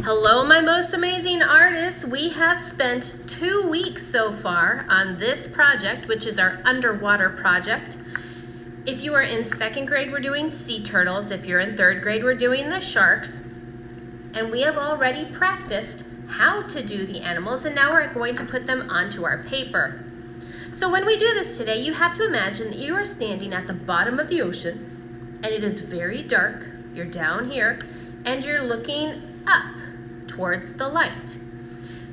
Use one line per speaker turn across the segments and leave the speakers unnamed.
Hello, my most amazing artists. We have spent 2 weeks so far on this project, which is our underwater project. If you are in 2nd grade, we're doing sea turtles. If you're in 3rd grade, we're doing the sharks. And we have already practiced how to do the animals, and now we're going to put them onto our paper. So when we do this today, you have to imagine that you are standing at the bottom of the ocean, and it is very dark. You're down here, and you're looking up towards the light.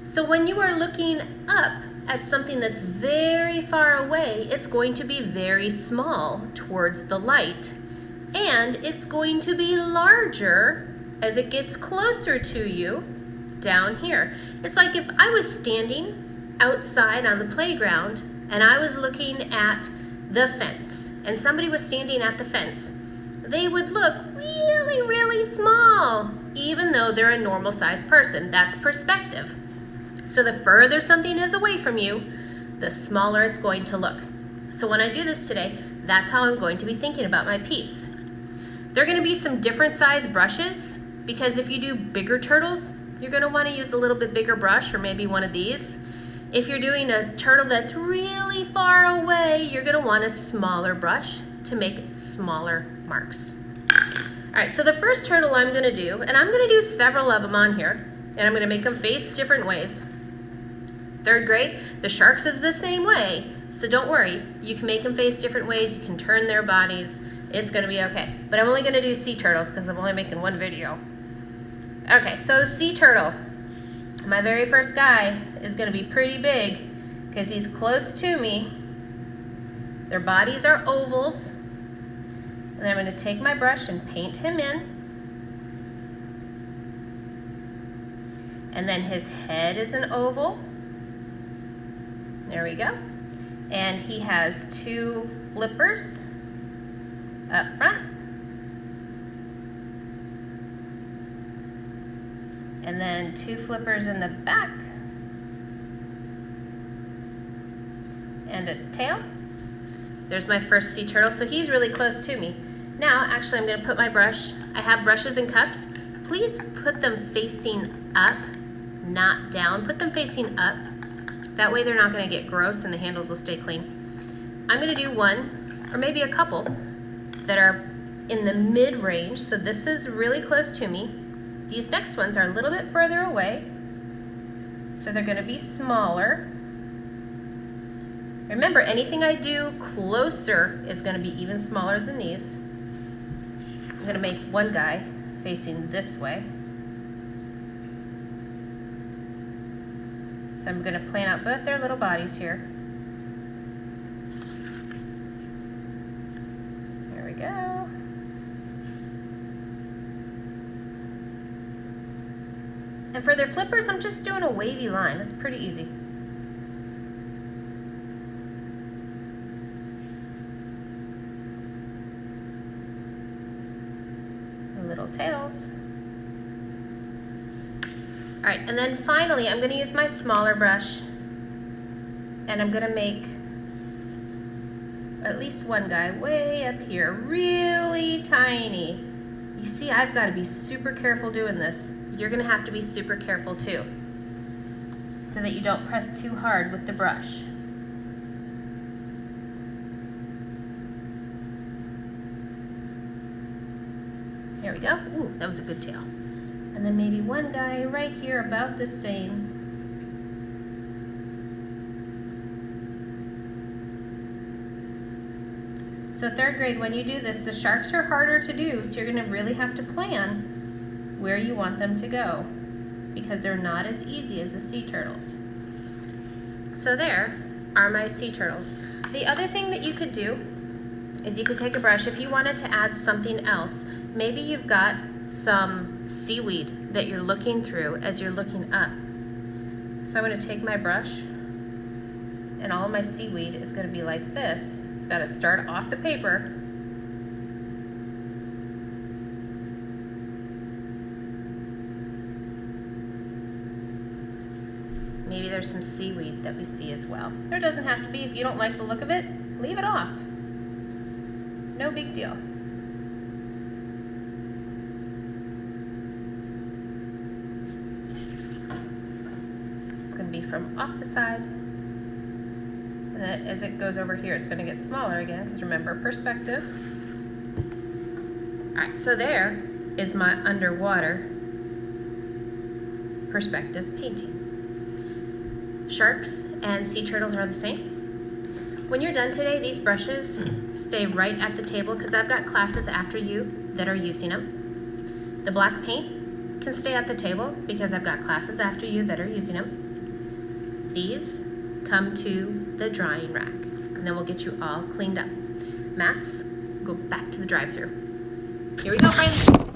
So when you are looking up at something that's very far away, it's going to be very small towards the light, and it's going to be larger as it gets closer to you down here. It's like if I was standing outside on the playground and I was looking at the fence and somebody was standing at the fence, they would look really, really small, even though they're a normal sized person. That's perspective. So the further something is away from you, the smaller it's going to look. So when I do this today, that's how I'm going to be thinking about my piece. There are going to be some different size brushes, because if you do bigger turtles, you're going to want to use a little bit bigger brush, or maybe one of these. If you're doing a turtle that's really far away, you're going to want a smaller brush to make smaller marks. All right, so the first turtle I'm going to do, and I'm going to do several of them on here, and I'm going to make them face different ways. 3rd grade, the sharks is the same way, so don't worry. You can make them face different ways. You can turn their bodies. It's going to be okay. But I'm only going to do sea turtles because I'm only making one video. Okay, so sea turtle. My very first guy is going to be pretty big because he's close to me. Their bodies are ovals. And then I'm going to take my brush and paint him in. And then his head is an oval. There we go. And he has 2 flippers up front. And then 2 flippers in the back. And a tail. There's my first sea turtle, so he's really close to me. Now, actually, I'm going to put my brush. I have brushes and cups. Please put them facing up, not down. Put them facing up. That way they're not going to get gross and the handles will stay clean. I'm going to do one, or maybe a couple, that are in the mid-range. So this is really close to me. These next ones are a little bit further away, so they're going to be smaller. Remember, anything I do closer is going to be even smaller than these. I'm going to make one guy facing this way. So I'm going to plan out both their little bodies here. There we go. And for their flippers, I'm just doing a wavy line. That's pretty easy. Little tails. All right, and then finally, I'm going to use my smaller brush, and I'm going to make at least one guy way up here, really tiny. You see, I've got to be super careful doing this. You're going to have to be super careful too, so that you don't press too hard with the brush. There we go. Ooh, that was a good tail. And then maybe one guy right here about the same. So 3rd grade, when you do this, the sharks are harder to do, so you're going to really have to plan where you want them to go, because they're not as easy as the sea turtles. So there are my sea turtles. The other thing that you could do is you could take a brush if you wanted to add something else. Maybe you've got some seaweed that you're looking through as you're looking up. So I'm going to take my brush, and all of my seaweed is going to be like this. It's got to start off the paper. Maybe there's some seaweed that we see as well. There doesn't have to be. If you don't like the look of it, leave it off. No big deal. from off the side. And then as it goes over here, it's going to get smaller again, because remember, perspective. All right, so there is my underwater perspective painting. Sharks and sea turtles are the same. When you're done today, these brushes stay right at the table because I've got classes after you that are using them. The black paint can stay at the table because I've got classes after you that are using them. These come to the drying rack, and then we'll get you all cleaned up. Mats, go back to the drive-thru. Here we go, friends.